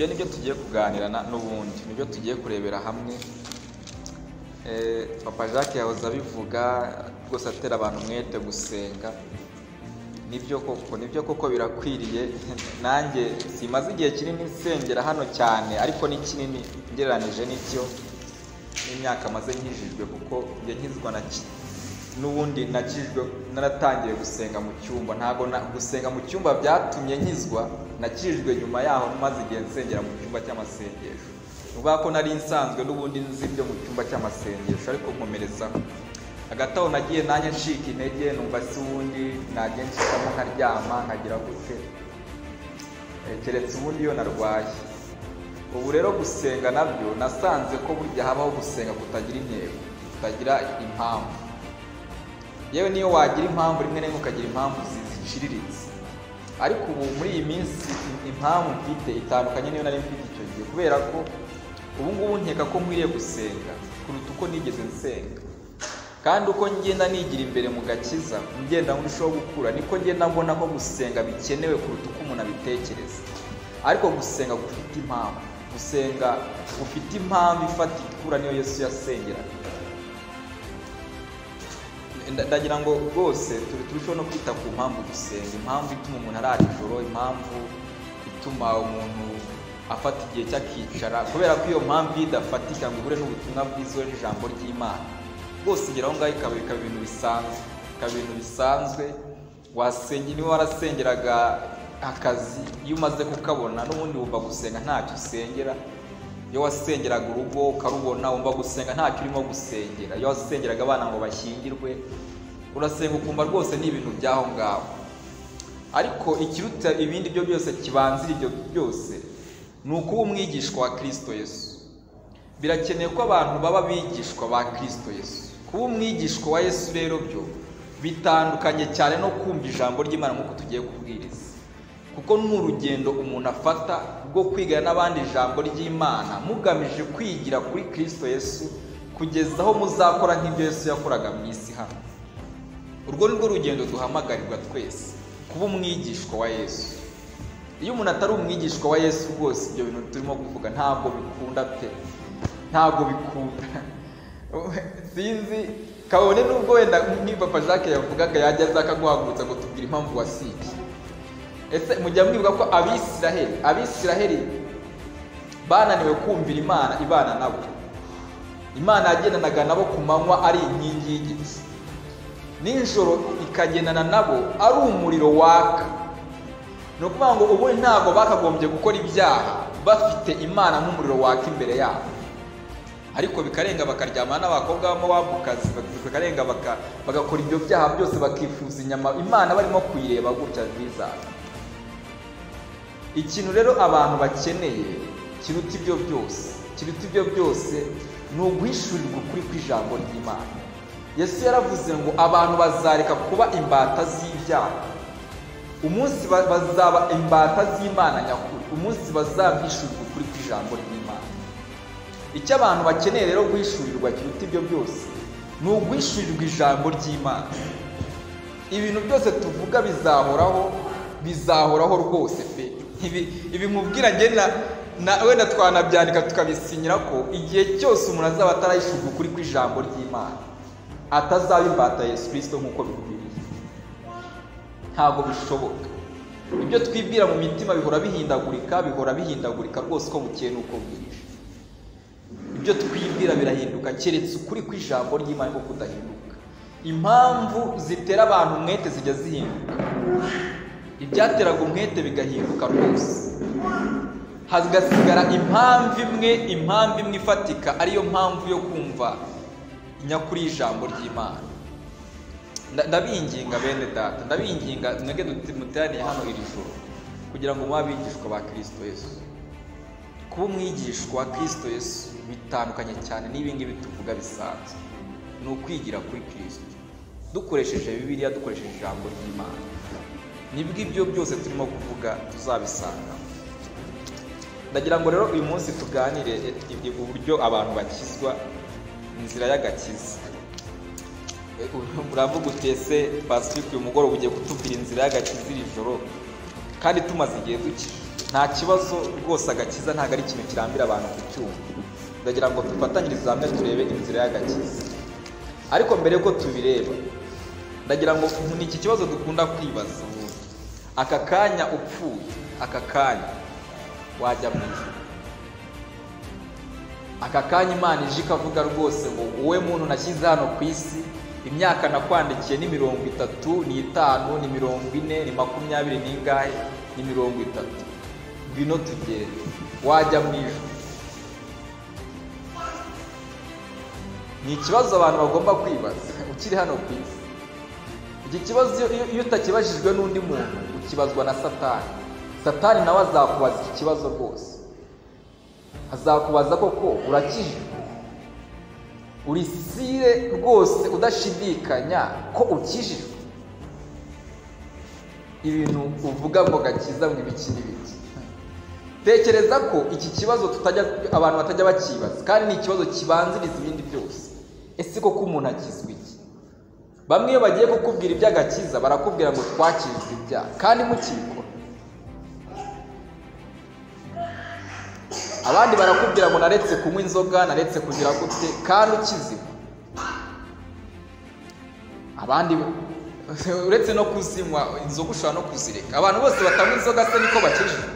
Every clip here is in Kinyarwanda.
ibyo nibyo tugiye kuganirana n'ubundi, nibyo tugiye kurebera hamwe. Papa Jacques yahoze abivuga rwose, atera abantu umwete gusenga. Nibyo koko birakwiriye. Nanjye simaze igihe kinini nsengera hano cyane, ariko ni kinini ngereranije n'ibyo n'imyaka maze nkijijwe, kuko njye nkizwa n'ubundi nakijwe naratangiye gusenga mu cyumba. Ntabwo gusenga mu cyumba byatumye nkizwa, nakijijwe nyuma yaho maze igihe nsengera mu cyumba cy'amasengesho. Nuvuga ko nari nsanzwe n'ubundi nzi ibyo mu cyumba cy'amasengesho, ariko nkomerezaho. Hagati aho nagiye nanjye ncika intege, numva si ubundi nagiye nshikamo nkaryama nkagira gute, keretse ubundi iyo narwaye. Ubu rero gusenga nabyo nasanze ko burya habaho gusenga kutagira intego, kutagira impamvu. Yewe niyo wagira impamvu rimwe na rimwe ukagira impamvu ziciriritse, ariko ubu muri iyi minsi impamvu mfite itandukanye niyo nari mfite icyo gihe, kubera ko ubu ngubu nkeka ko nkwiriye gusenga kuruta uko nigeze nsenga. Kandi uko ngenda nigira imbere mu gakiza, ngenda ndushaho gukura, niko ngenda mbona ko gusenga bikenewe kuruta uko umuntu abitekereza. Ariko gusenga gufite impamvu, gusenga gufite impamvu ifatika ikura niyo Yesu yasengera. Ndagira ngo rwose turusheho no kwita ku mpamvu dusenga, impamvu ituma umuntu arara ijoro, impamvu ituma umuntu afata igihe cy'akicara, kubera ko iyo mpamvu idafatika ngo ihure n'ubutumwa bwiza n'ijambo ry'Imana, rwose igera aho ngaho ikaba ibintu bisanzwe. Wasengera, niba warasengeraga akazi, iyo umaze kukabona n'ubundi wumva gusenga ntacyo usengera. Iyo wasengeraga urugo ukarubona, wumva gusenga ntacyo urimo gusengera. Iyo wasengeraga abana ngo bashyingirwe, urasenga ukumva rwose ni ibintu by'aho ngaho. Ariko ikiruta ibindi byo byose, kibanzira ibyo byose, ni ukuba umwigishwa wa Kristo Yesu. Birakeneye ko abantu baba abigishwa ba Kristo Yesu. Kuba umwigishwa wa Yesu rero byo bitandukanye cyane no kumva ijambo ry'Imana nk'uko tugiye kubwiriza, kuko ni urugendo umuntu afata rwo kwigana n'abandi ijambo ry'Imana, mugamije kwigira kuri Kristo Yesu kugeza aho muzakora nk'ibyo Yesu yakoraga mu isi hano. Urwo ni rwo rugendo duhamagarirwa twese, kuba umwigishwa wa Yesu. Iyo umuntu atari umwigishwa wa Yesu rwose, ibyo bintu turimo kuvuga ntabwo bikunda pe, ntabwo bikunda. Sinzi kabone nubwo wenda niba Papa Jacques yavugaga yajya aza akaguhagurutsa ngo tubwire impamvu wasibye. Ese mujya mwibuka ko Abisiraheli bananiwe kumvira Imana ibana nabo. Imana yagendanaga nabo ku manywa ari inkingi y'igiti, nijoro ikagendana nabo ari umuriro waka. Ni ukuvuga ngo ubu ntabwo bakagombye gukora ibyaha bafite Imana nk'umuriro waka imbere yabo, ariko bikarenga bakaryamana n'abakobwa b'Amowabukazi, bikarenga bagakora ibyo byaha byose, bakifuza inyama Imana barimo kuyireba gutya nziza. Ikintu rero abantu bakeneye kiruta ibyo byose ni uguhishurirwa ukuri kw'ijambo ry'Imana. Yesu yaravuze ngo abantu bazareka kuba imbata z'ibyaha, umunsi bazaba imbata z'Imana nyakuri, umunsi bazabwishurirwa ukuri kw'ijambo ry'Imana. Icyo abantu bakeneye rero guhishurirwa kiruta ibyo byose ni uguhishurirwa ijambo ry'Imana. Ibintu byose tuvuga bizahoraho rwose pe. Ibi mubwira njye wenda twanabyandika tukabisinyira ko igihe cyose umuntu azaba atarahishurwa ukuri kw'ijambo ry'Imana, atazaba imbata Yesu Kristo nk'uko bikwiriye. Ntabwo bishoboka. Ibyo twibwira mu mitima bihora bihindagurika rwose, uko bukeye n'uko bwije. Ibyo twibwira birahinduka, keretse ukuri kw'ijambo ry'Imana ko kudahinduka. Impamvu zitera abantu umwete zijya zihinduka, ibyateraga umwete bigahinduka rwose, hagasigara impamvu imwe ifatika, ariyo mpamvu yo kumva nyakuri y'ijambo ry'Imana. Ndabinginga bene data, ndabinginga mwebwe muteraniye hano iri joro, kugira ngo mube abigishwa ba Kristo Yesu. Kuba umwigishwa wa Kristo Yesu bitandukanye cyane n'ibingibi tuvuga bisanzwe. Ni ukwigira kuri Kristo dukoresheje Bibiliya, dukoresheje ijambo ry'Imana. Nibwo ibyo byose turimo kuvuga tuzabisanga. Ndagira ngo rero uyu munsi tuganire uburyo abantu bakizwa inzira y'agakiza. Uravuga utese Pacifique uyu mugoroba ugiye kutubwira inzira y'agakiza iri joro, kandi tumaze igihe dukije. nta kibazo rwose, agakiza ntabwo ari ikintu kirambira abantu kucyumva. Ndagira ngo dufatanyirize hamwe turebe inzira y'agakiza. Ariko mbere yuko tubireba, ndagira ngo ni iki kibazo dukunda kwibaza: aka kanya upfuye, aka kanya wajya mu ijuru? Aka kanya Imana ije ikavuga rwose ngo wowe muntu nashyize hano ku isi, imyaka nakwandikiye ni 30, ni 5, ni 40, ni 20 n'ingahe, ni 30, ngwino tugende, wajya mu ijuru? Ni ikibazo abantu bagomba kwibaza ukiri hano ku isi. Iki kibazo iyo utakibajijwe n'undi muntu, ukibazwa na Satani. Satani nawe azakubaza iki kibazo rwose, azakubaza koko urakijijwe, uri sire rwose udashidikanya ko ukijijwe? Ibintu uvuga ngo gakiza ngo ibiki n'ibiki. Tekereza ko iki kibazo abantu batajya bakibaza, kandi ni ikibazo kibanziriza ibindi byose. Ese koko umuntu akizwa iki? Bamwe iyo bagiye kukubwira iby'agakiza barakubwira ngo twakizwe ibyaha, kandi mukibikora. Abandi barakubwira ngo naretse kunywa inzoga, naretse kugira gute, kandi ukizima. Abandi uretse no kuzinywa inzoga ushobora no kuzireka. Abantu bose batanywa inzoga se niko bakijijwe?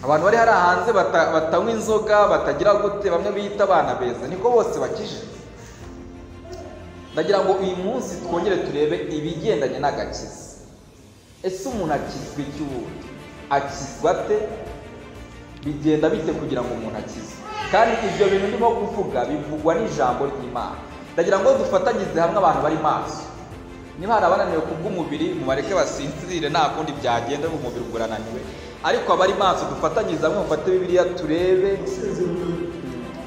Abantu bari hari hanze batanywa inzoga, batagira gute, bamwe biyita abana beza, niko bose bakijijwe? Ndagira ngo uyu munsi twongere turebe ibigendanye n'agakiza. Ese umuntu akizwa iki ubundi? Akizwa ate? Bigenda bite kugira ngo umuntu akizwe? Kandi ibyo bintu ndimo kuvuga bivugwa n'ijambo ry'Imana. Ndagira ngo dufatanyirize hamwe abantu bari maso. Niba hari abananiwe kubw'umubiri, mubareke basinzire, nta kundi byagenda, umubiri urananiwe. Ariko abari maso dufatanyirize hamwe, mufate Bibiliya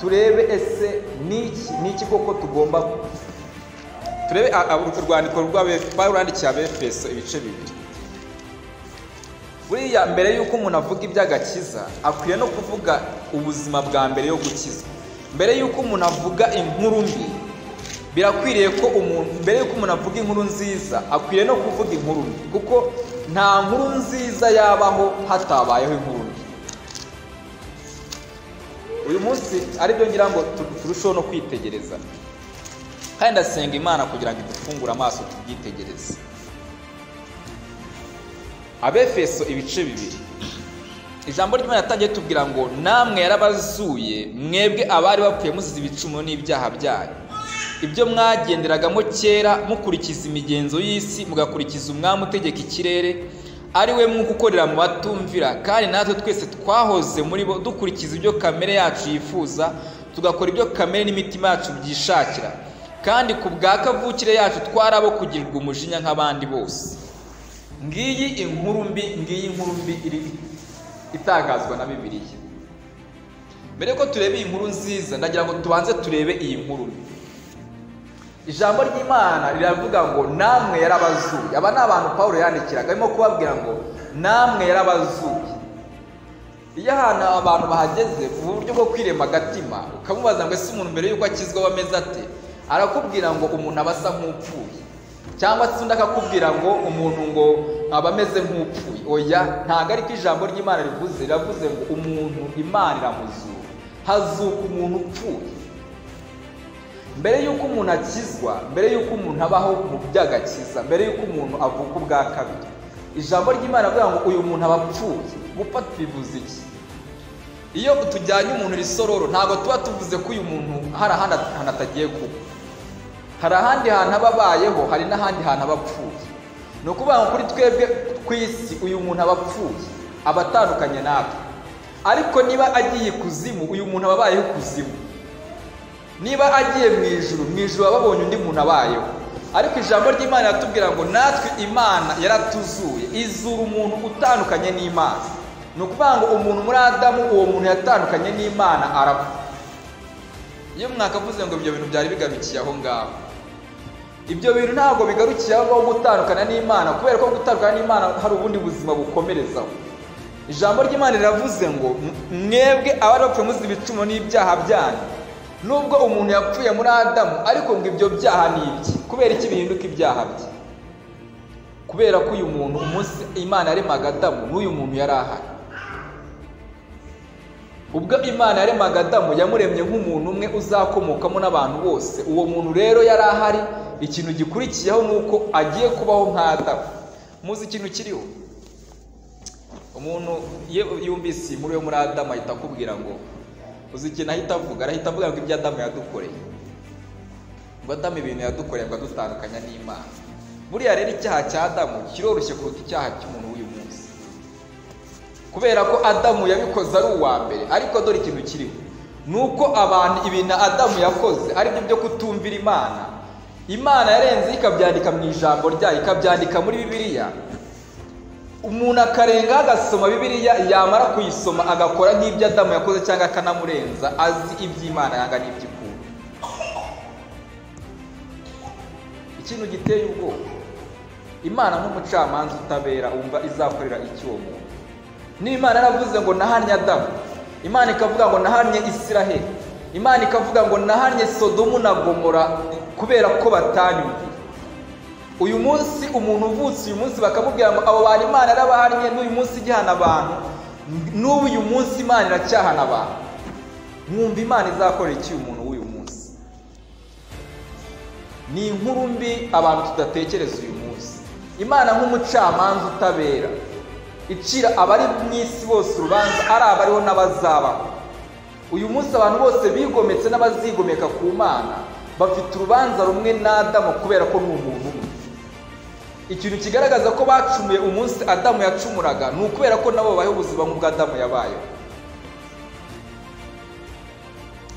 turebe ese niki koko tugomba. Turebe urwandiko Pawulo yandikiye Abefeso ibice 2. Buriya mbere yuko umuntu avuga iby'agakiza, akwiye no kuvuga ubuzima bwa mbere yo gukizwa. Mbere yuko umuntu avuga inkuru mbi, birakwiriye ko mbere yuko umuntu avuga inkuru nziza, akwiye no kuvuga inkuru mbi, kuko nta nkuru nziza yabaho hatabayeho inkuru mbi. Uyu munsi ari byo ngira ngo turusheho no kwitegereza, kandi ndasenga Imana kugira ngo idufungure amaso tubyitegereze. Abefeso ibice 2. Ijambo ry'Imana yatangiye tubwira ngo namwe yarabazuye, mwebwe abari bapfuye muzize ibicumuro n'ibyaha byanyu, ibyo mwagenderagamo kera mukurikiza imigenzo y'isi, mugakurikiza umwami utegeka ikirere, ari we mwuka ukorera mu batumvira. Kandi natwe twese twahoze muri bo, dukurikiza ibyo kamere yacu yifuza, tugakora ibyo kamere n'imitima yacu byishakira. Kandi ku bwa kavukire yacu twarabo kugirirwa umujinya nk'abandi bose. Ngiyi inkuru mbi iri itangazwa na Bibiliya. Mbere ko turebe iyi nkuru nziza, ndagira ngo tubanze turebe iyi nkuru mbi. Ijambo ry'Imana riravuga ngo namwe yarabazuye. Aba ni abantu Pawulo yandikiraga, arimo kubabwira ngo namwe yarabazuye. Iyo ahantu abantu bahageze mu buryo bwo kwirema agatima, ukamubaza ngo ese umuntu mbere yuko akizwa bameze ate, arakubwira ngo umuntu aba asa nk'upfuye, cyangwa se undi akakubwira ngo umuntu ngo aba ameze nk'upfuye. Oya, ntabwo ariko ijambo ry'Imana rivuze. Riravuze ngo umuntu Imana iramuzura, hazuka umuntu upfuye. Mbere yuko umuntu akizwa, mbere yuko umuntu abaho mu by'agakiza, mbere yuko umuntu avuka ubwa kabiri, ijambo ry'Imana rivuga ngo uyu muntu aba apfuye. Gupfa bivuze iki? Iyo tujyanye umuntu risororo, ntabwo tuba tuvuze ko uyu muntu hari ahandi atagiye kuba. Hari ahandi hantu aba abayeho, hari n'ahandi hantu aba apfuye. Ni ukuvuga ngo kuri twebwe ku isi uyu muntu aba apfuye, aba atandukanye natwe. Ariko niba agiye ikuzimu, uyu muntu aba abayeho ikuzimu. Niba agiye mu ijuru aba abonye undi muntu abayeho. Ariko ijambo ry'Imana riratubwira ngo natwe Imana yaratuzuye, izura umuntu utandukanye n'Imana. Ni ukuvuga ngo umuntu muri Adamu, uwo muntu yatandukanye n'Imana arapfa. Iyo mwakavuze ngo ibyo bintu byari bigarukiye aho ngaho, ibyo bintu ntabwo bigarukiye aho ngaho gutandukana n'Imana, kubera ko gutandukana n'Imana hari ubundi buzima bukomerezaho. Ijambo ry'Imana riravuze ngo mwebwe abari bapfuye muzize ibicumuro n'ibyaha byanyu. Nubwo umuntu yapfuye muri Adamu, ariko ngo ibyo byaha ni ibye. Kubera iki bihinduka ibyaha bye? kubera ko uyu muntu umunsi Imana yaremaga Adamu n'uyu muntu yari ahari. Ubwo Imana yaremaga Adamu yamuremye nk'umuntu umwe uzakomokamo n'abantu bose. Uwo muntu rero yari ahari. Ikintu gikurikiyeho nuko agiye kubaho nka Adamu. Muzi ikintu kiriho, umuntu yumvise inkuru yo muri Adamu ahita akubwira ngo uzi ikintu ahita avuga ngo ibyo Adamu yadukoreye, ngo Adamu ibintu yadukoreye ngo adutandukanya n'Imana. Buriya rero icyaha cya Adamu kiroroshye kuruta icyaha cy'umuntu w'uyu munsi, kubera ko Adamu yabikoze ari uwa mbere. Ariko dore ikintu kiriho nuko abantu ibintu Adamu yakoze ari byo byo kutumvira Imana. Imana yarenze ikabyandika mu ijambo ryayo, ikabyandika muri Bibiliya. Umuntu akarenga agasoma Bibiliya, yamara kuyisoma agakora nk'ibyo Adamu yakoze cyangwa akanamurenza, azi iby'Imana yanga n'iby'ukuri. Ikintu giteye ubwoba, Imana nk'umucamanza utabera umva izakorera iki uwo muntu. Niba Imana yaravuze ngo nahannye Adamu, Imana ikavuga ngo nahannye Isiraheli, Imana ikavuga ngo nahannye Sodomu na Gomora kubera ko batanyumvira. Uyu munsi umuntu uvutse uyu munsi bakamubwira ngo abo bantu Imana yarabahannye, n'uyu munsi igihana abantu, n'ubu uyu munsi Imana iracyahana abantu. Mwumva Imana izakorera iki umuntu w'uyu munsi? Ni inkuru mbi abantu tudatekereza uyu munsi. Imana nk'umucamanza utabera icira abari mu isi bose urubanza, ari abariho n'abazabaho. Uyu munsi abantu bose bigometse n'abazigomeka ku Mana bafite urubanza rumwe n'Adamu kubera ko ni umuntu umwe. Ikintu kigaragaza ko bacumuye umunsi Adamu yacumuraga ni ukubera ko nabo babayeho ubuzima nk'ubwo Adamu yabayeho.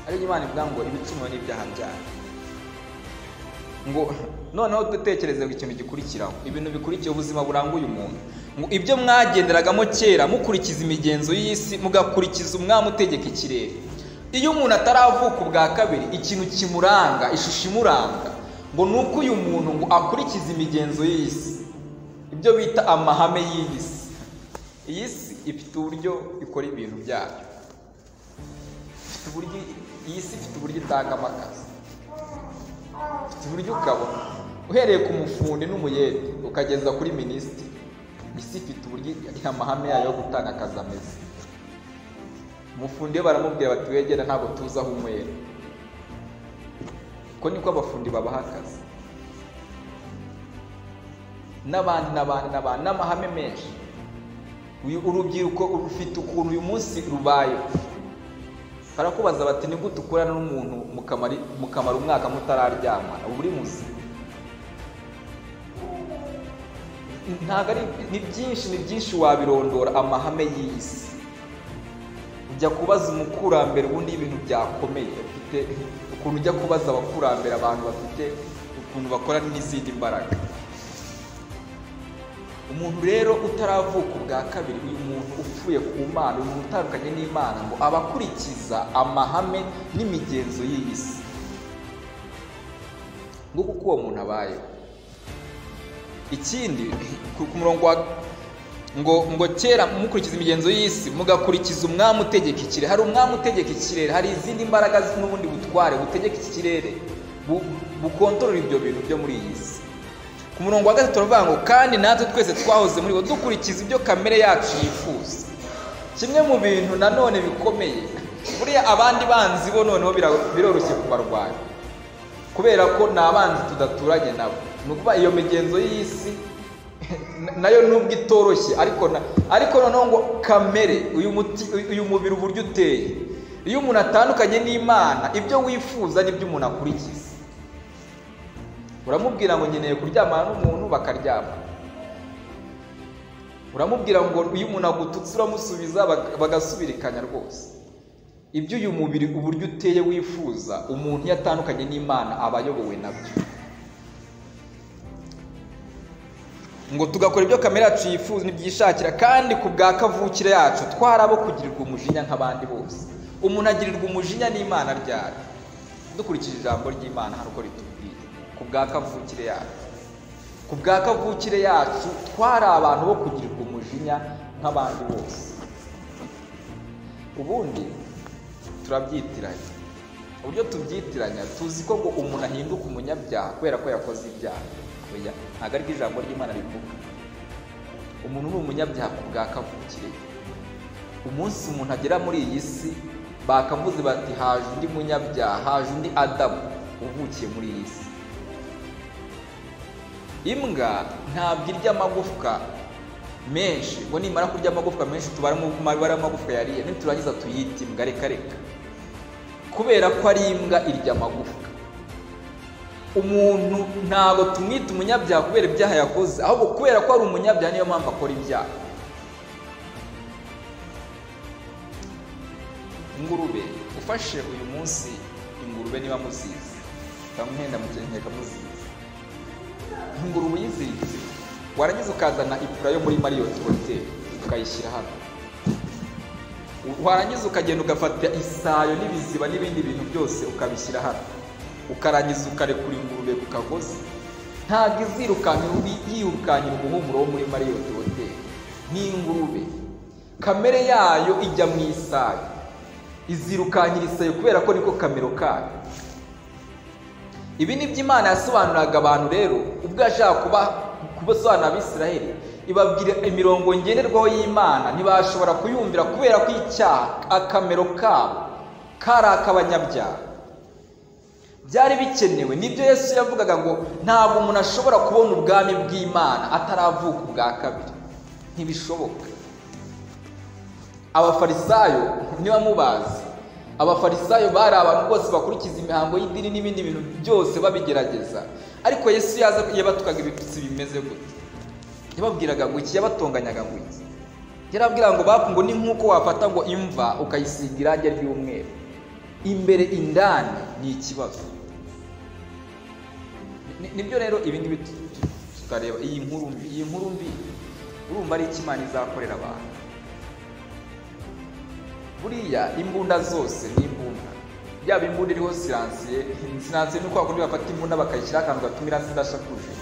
Ariko Imana ivuga ngo ibicumuro n'ibyaha byayo. Ngo noneho dutekereze ku ikintu gikurikiraho, ibintu bikurikiye ubuzima buranguye umuntu. Ngo ibyo mwagenderagamo kera mukurikiza imigenzo y'isi, mugakurikiza umwami utegeka ikirere. Iyo umuntu ataravuka ubwa kabiri, ikintu kimuranga, ishusho imuranga, ngo nuko uyu muntu ngo akurikiza imigenzo y'isi, ibyo bita amahame y'isi. Iyi si ifite uburyo ikora ibintu byayo, iyi si ifite uburyo itangamo akazi, ifite uburyo ukabona uhereye ku mufundi n'umuyede ukageza kuri minisitiri. Isi ifite uburyo amahame yayo yo gutanga akazi ameze. Umufundi we baramubwira bati wegera ntabwo tuzi aho unywera. Uko niko abafundi babaha akazi. N'abandi n'amahame menshi. Urubyiruko rufite ukuntu uyu munsi rubaye. Barakubaza bati ni gute ukorana n'umuntu mukamara umwaka mutararyamana, ubu uri muzima? Ni byinshi wabirondora amahame y'isi. Ujya kubaza umukurambere ubundi ibintu byakomeye, ufite ukuntu ujya kubaza abakurambere, abantu bafite ukuntu bakora n'izindi mbaraga. Umuntu rero utaravuka ubwa kabiri, uyu muntu upfuye ku Mana, uyu muntu utandukanye n'Imana, ngo abakurikiza amahame n'imigenzo y'isi. Ngo kuko uwo muntu abayeho. Ikindi ku murongo ngo kera mukurikiza imigenzo y'isi, mugakurikiza umwami utegeka ikirere. Hari umwami utegeka ikirere, hari izindi mbaraga n'ubundi butware butegeka iki kirere, bukontorora ibyo bintu byo muri iyi si. Ku murongo wa 3 turavuga ngo kandi natwe twese twahoze muri bo dukurikiza ibyo kamere yacu yifuza. Kimwe mu bintu nanone bikomeye, buriya abandi banzi bo noneho biroroshye kubarwanya, kubera ko ni abanzi tudaturanye nabo. Nukuba iyo migenzo y'isi nayo nubwo itoroshye, ariko noneho ngo kamere, uyu mubiri uburyo uteye, iyo umuntu atandukanye n'Imana, ibyo wifuza n'ibyo umuntu akurikiza. Uramubwira ngo nkeneye kuryamana n'umuntu bakaryama, uramubwira ngo iyo umuntu agututse uramusubiza bagasubirikanya rwose. Ibyo uyu mubiri uburyo uteye wifuza, umuntu yatandukanye n'Imana aba ayobowe nabyo. Ngo tugakora ibyo kamere yacu yifuza n'ibyishakira, kandi ku bwa kavukire yacu twarabo kugirirwa umujinya nk'abandi bose. Umuntu agirirwa umujinya n'Imana ryari? Dukurikije ijambo ry'Imana hano uko ritubwira, ku bwa kavukire yacu. Ku bwa kavukire yacu twari abantu bo kugirirwa umujinya nk'abandi bose. Ubundi turabyitiranya. Uburyo tubyitiranya, tuzi ko ngo umuntu ahinduka umunyabyaha kubera ko yakoze ibyaha. oya, ntabwo ari ijambo ry'Imana rivuga. Umuntu ni umunyabyaha ku bwa kavukire. Umunsi umuntu agera muri iyi si bakavuze bati haje undi munyabyaha, haje undi Adamu uvukiye muri iyi si. Imbwa ntabwo irya amagufwa menshi, ngo nimara kurya amagufwa menshi tubara mu mabara amagufwa yariye, niturangiza tuyita imbwa. Reka kubera ko ari imbwa irya amagufwa. Umuntu ntabwo tumwita umunyabyaha kubera ibyaha yakoze, ahubwo kubera ko ari umunyabyaha niyo mpamvu akora ibyaha. Ingurube, ufashe uyu munsi ingurube niba muzizi, ndamuhenda mukenkeka muzizi. Ingurube uyiziritse, warangiza ukazana ipura yo muri Marriott Hotel ukayishyira hano, warangiza ukagenda ugafata isayo n'ibiziba n'ibindi bintu byose ukabishyira hano, ukarangiza ukarekura ingurube ku kagozi. Ntabwo yirukankira umuhumuro wo muri Marriott Hotel. Ni ingurube, kamere yayo ijya mu isayo, izirukankira isayo kubera ko niko kamero kayo. Ibi ni by'Imana yasobanuraga abantu rero ubwo yashaka kubasobanurira Abisiraheli, ibabwira imirongo ngenderwaho y'Imana, ntibashobora kuyumvira kubera ko icyaha akamero kabo kari ak'abanyabyaha. Byari bikenewe, nibyo Yesu yavugaga ngo ntabwo umuntu ashobora kubona ubwami bw'Imana ataravuka ubwa kabiri. Ntibishoboka. Abafarisayo niba mubazi, abafarisayo bari abantu bose bakurikiza imihango y'idini n'ibindi bintu byose babigerageza, ariko Yesu yabatukaga ibitutsi bimeze gute? Yababwiraga ngo iki? Yabatonganyaga ngo iki? Yarabwira ngo bakungo ni nk'uko wafata ngo imva ukayisiga irangi ry'umweru, imbere indani ni ikibazo. Nibyo rero ibi ngibi tukareba iyi nkuru mbi urumva ari iki Imana izakorera abantu. Buriya imbunda zose ni imbunda, yaba imbunda iriho siransiye ni kwa kundi bafata imbunda bakayishyira akantu gatumira zidashakuje,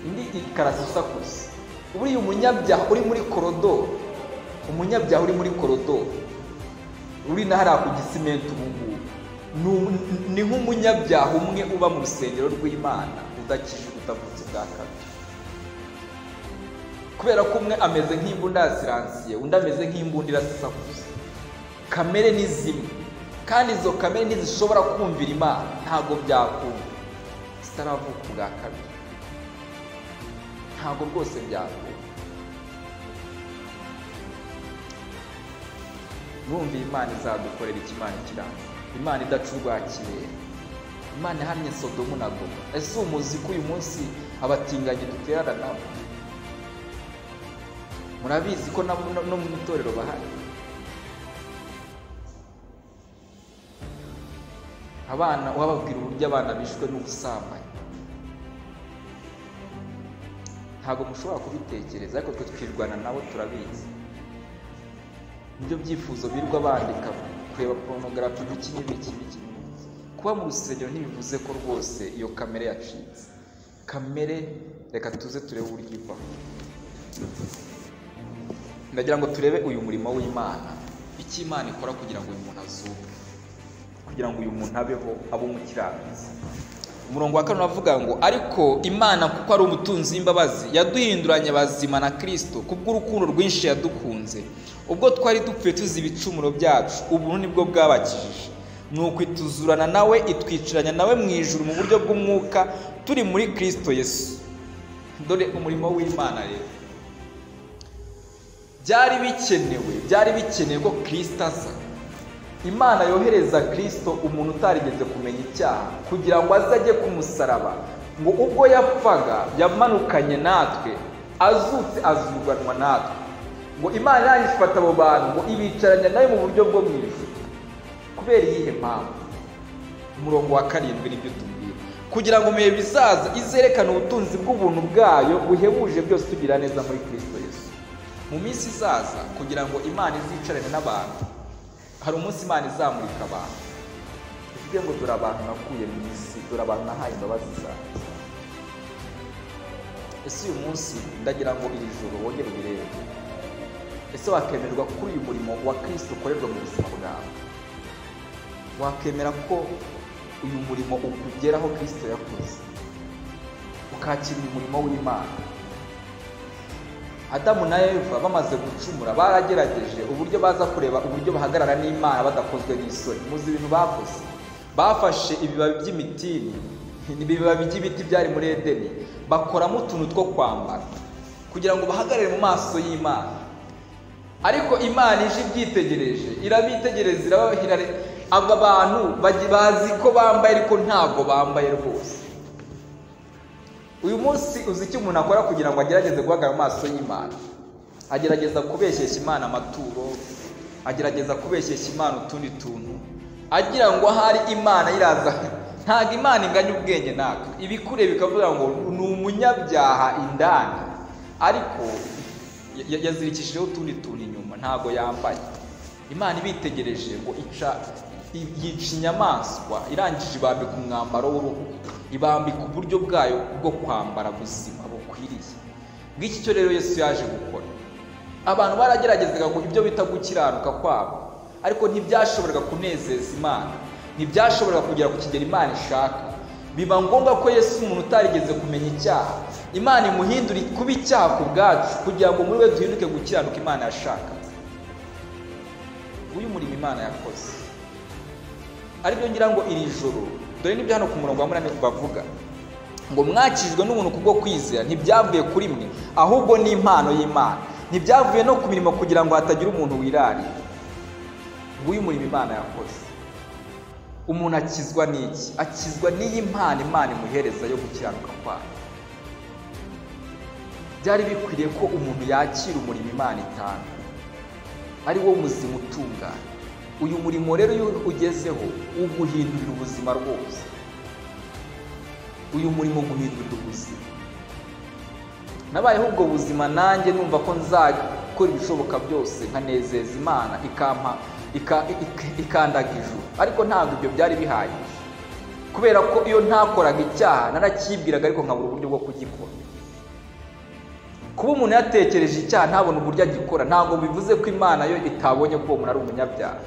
indi ikarasa isakuza. Buriya umunyabyaha uri muri korodoro, uri nahariya ku gisimenti ubu ni nk'umunyabyaha umwe uba mu rusengero rw'Imana udakijijwe, utavutse bwa kabiri. Kubera ko umwe ameze nk'imbunda ya siransiye, undi ameze nk'imbunda irasisakuza. Kamere ni zimwe, kandi izo kamere ntizishobora kumvira Imana, ntabwo byakunda zitaravuka ubwa kabiri, ntabwo rwose byakunda. Mwumviye Imana izadukorera iki? Imana ikirango, Imana idaca urwakirere, Imana ihannye Sodomu na Gomora. Ese umuzi ko uyu munsi abatinganyi duterana nabo? Murabizi ko no mu itorero bahari abana, wababwira uburyo abana bishwe n'ubusambanyi, ntabwo mushobora kubitekereza, ariko twe twirwana nabo turabizi. Nibyo byifuzo birirwa bandika, kureba porunogarafi n'iki. Kuba mu rusengero ntibivuze ko rwose iyo kamere yacitse. Kamere reka tuze turebe uburyo ivaho. Ndagira ngo turebe uyu murimo w'Imana, icyo Imana ikora kugira ngo uyu muntu azuke, kugira ngo uyu muntu abeho, abe umukiranutsi. Umurongo wa 4 uravuga ngo ariko Imana kuko ari umutunzi w'imbabazi yaduhinduranye bazima na Kristo kubw'urukundo rwinshi yadukunze, ubwo twari dupfuye tuzi ibicumuro byacu, ubuntu nibwo bwabakijije. Nuko ituzurana nawe, itwicaranya nawe mu ijuru mu buryo bw'umwuka, turi muri Kristo Yesu. Dore umurimo w'Imana rero, byari bikenewe ko Kristo aza. Imana yohereza Kristo, umuntu utarigeze kumenya icyaha, kugira ngo azajye ku musaraba, ngo ubwo yapfaga yamanukanye natwe, azutse azurwanwa natwe. Ngo Imana yanyifata abo bantu ngo ibicaranya nawe mu buryo bwo mu ijuru. Kubera iyihe mpamvu? Umurongo wa 7 nibyo tubwira, kugira ngo mu bihe bizaza izerekana ubutunzi bw'ubuntu bwayo buhebuje byose tugira neza muri Kristo Yesu. Mu minsi izaza, kugira ngo Imana izicarane n'abantu, hari umunsi Imana izamurika abantu, ivuge ngo dore abantu nakuye mu isi, dore abantu nahaye imbabazi zawe. Ese uyu munsi ndagira ngo iri joro wongere ubirebe. Ese wakemererwa kuri uyu murimo wa Kristo ukorerwa mu buzima bwawe? Wakemera ko uyu murimo ukugeraho Kristo yakoze, ukakira umurimo w'Imana. Adamu na Eva bamaze gucumura baragerageje uburyo baza kureba uburyo bahagarara n'Imana badakozwe n'isoni. Muzi ibintu bakoze, bafashe ibibabi by'imitini, ibibabi by'ibiti byari muri Edeni, bakoramo utuntu two kwambara kugira ngo bahagarare mu maso y'Imana. Ariko Imana ije ibyitegereje, irabitegereza, irabahira, aba bantu bazi ko bambaye ariko ntabwo bambaye rwose. Uyu munsi uzi icyo umuntu akora kugira ngo agerageze guhagarara mu maso y'Imana? Agerageza kubeshyeshya Imana amaturo, agerageza kubeshyeshya Imana utundi tuntu, agira ngo ahari Imana iraza. Ntabwo Imana inganya ubwenge natwe, ibikure bikavuga ngo ni umunyabyaha indani, ariko yazirikishijeho utundi tuntu inyuma, ntabwo yambaye. Imana ibitegereje ngo yica inyamaswa, irangije ibambika umwambaro w'uruhu, ibambika uburyo bwayo bwo kwambara buzima bukwiriye. Ngiki cyo rero Yesu yaje gukora. Abantu barageragezaga ngo ibyo bita gukiranuka kwabo, ariko ntibyashoboraga kunezeza Imana, ntibyashoboraga kugera ku kigero Imana ishaka. Biba ngombwa ko Yesu, umuntu utarigeze kumenya icyaha, Imana imuhindura kuba icyaha ku bwacu, kugira ngo muri we duhinduke gukiranuka Imana yashaka. Uyu murimo Imana yakoze. Aribyo ngira ngo iri joro, dore n'ibyo hano ku murongo wa 8 bavuga ngo mwakijwe n'umuntu kubwo kwizera, ntibyavuye kuri mwe, ahubwo ni impano y'Imana, ntibyavuye no ku mirimo kugira ngo hatagira umuntu wirarira. Uyu murimo Imana yakoze. Umuntu akizwa n'iki? Akizwa n'iyi mpano Imana imuhereza yo gukiranuka kwayo. Byari bikwiriye ko umuntu yakira umurimo Imana itanga, ari wo muzima utunganye. Uyu murimo rero iyo ugezeho uguhindurira ubuzima rwose. Uyu murimo guhindurira ubuzima. Nabayeho ubwo buzima nanjye numva ko nzakora ibishoboka byose nkanezeza Imana ikandaga ijuru, ariko ntabwo ibyo byari bihagije, kubera ko iyo ntakoraga icyaha narakibwiraga ariko nkabura uburyo bwo kugikora. Kuba umuntu yatekereje icyaha ntabona uburyo agikora, ntabwo bivuze ko Imana yo itabonye ko umuntu ari umunyabyaha.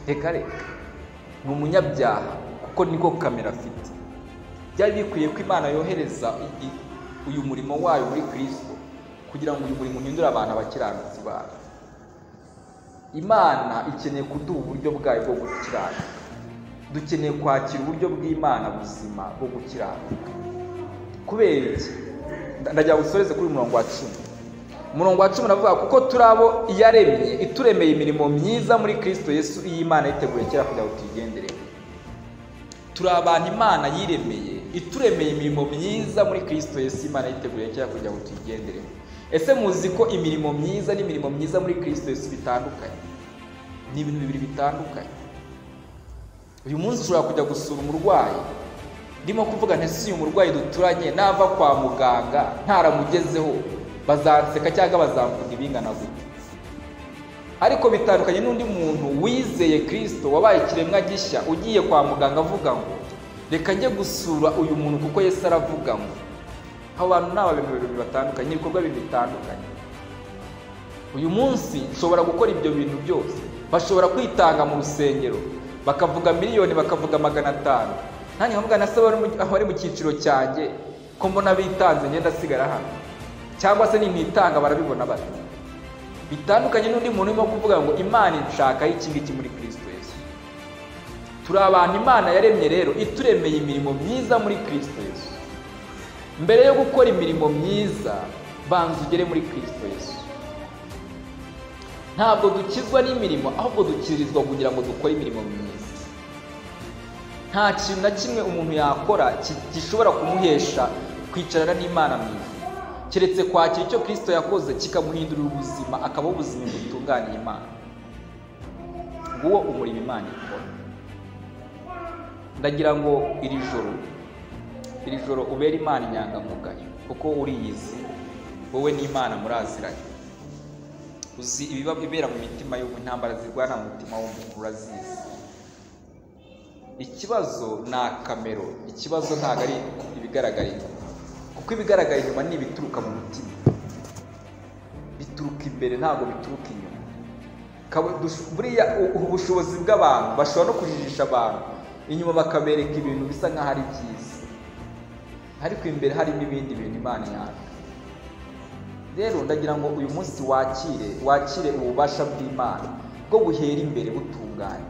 Reka ni umunyabyaha kuko niko kamera afite. Byari bikwiye ko Imana yohereza uyu murimo wayo muri Kristo kugira ngo uyu murimo uhindure abantu abakiranutsi bayo. Imana ikeneye kuduha uburyo bwayo bwo gukiranuka. Dukeneye kwakira uburyo bw'Imana buzima bwo gukiranuka. Kubera iki? Ndajya gusoreza kuri umurongo wa 10. Umurongo wa 10 navuga kuko turabo yaremye ituremeye imirimo myiza muri Kristo Yesu, iyi Imana yiteguye kera kugira ngo tuyigendere. Turi abantu Imana yiremeye ituremeye imirimo myiza muri Kristo Yesu, Imana yiteguye kera kugira ngo tuyigendere. Ese muzi ko imirimo myiza n'imirimo myiza muri Kristo Yesu bitandukanye? Ni ibintu bibiri bitandukanye. Uyu munsi ushobora kujya gusura umurwayi, ndimo kuvuga ntese uyu murwayi duturanye nava kwa muganga ntaramugezeho bazanseka cyangwa bazamvuga ibingana gute. Ariko bitandukanye n'undi muntu wizeye Kristo, wabaye ikiremwa gishya, ugiye kwa muganga avuga ngo reka njye gusura uyu muntu kuko Yesu aravuga ngo. Abantu n'aba bintu bibiri batandukanye, ibikorwa bibiri bitandukanye. Uyu munsi nshobora gukora ibyo bintu byose, bashobora kwitanga mu rusengero bakavuga miliyoni, bakavuga 500, nanjye nkavuga na se bari mu cyiciro cyanjye ko mbona bitanze ngenda sigara hano, cyangwa se nintitanga barabibona bati. Bitandukanye n'undi muntu urimo kuvuga ngo Imana inshaka iki ngiki muri Kristo Yesu. Turi abantu Imana yaremye rero ituremeye imirimo myiza muri Kristo Yesu. Mbere yo gukora imirimo myiza banza ugere muri Kristo Yesu. Ntabwo dukizwa n'imirimo, ahubwo dukirizwa kugira ngo dukore imirimo myiza. Nta kintu na kimwe umuntu yakora gishobora kumuhesha kwicarana n'Imana mwiza, keretse kwakira icyo Kristo yakoze kikamuhindurira ubuzima, akabaho ubuzima butunganiye Imana. Nguwo umurimo Imana ikora. Ndagira ngo iri joro ubere Imana inyangamugayo, kuko uriyizi wowe n'Imana muraziranye. Uzi ibiba bibera mu mitima y'umuntu, intambara zirwana mu mutima w'umuntu urazizi. Ikibazo ni akamero, ikibazo ntabwo ari ibigaragara inyuma, kuko ibigaragara inyuma ni ibituruka mu mutima, bituruka imbere ntabwo bituruka inyuma. Buriya ubushobozi bw'abantu bashobora no kujijisha abantu inyuma bakabereka ibintu bisa nk'aho ari byiza. ariko imbere harimo ibindi bintu Imana yanga. Rero ndagira ngo uyu munsi wakire ububasha bw'Imana bwo buhera imbere butunganye.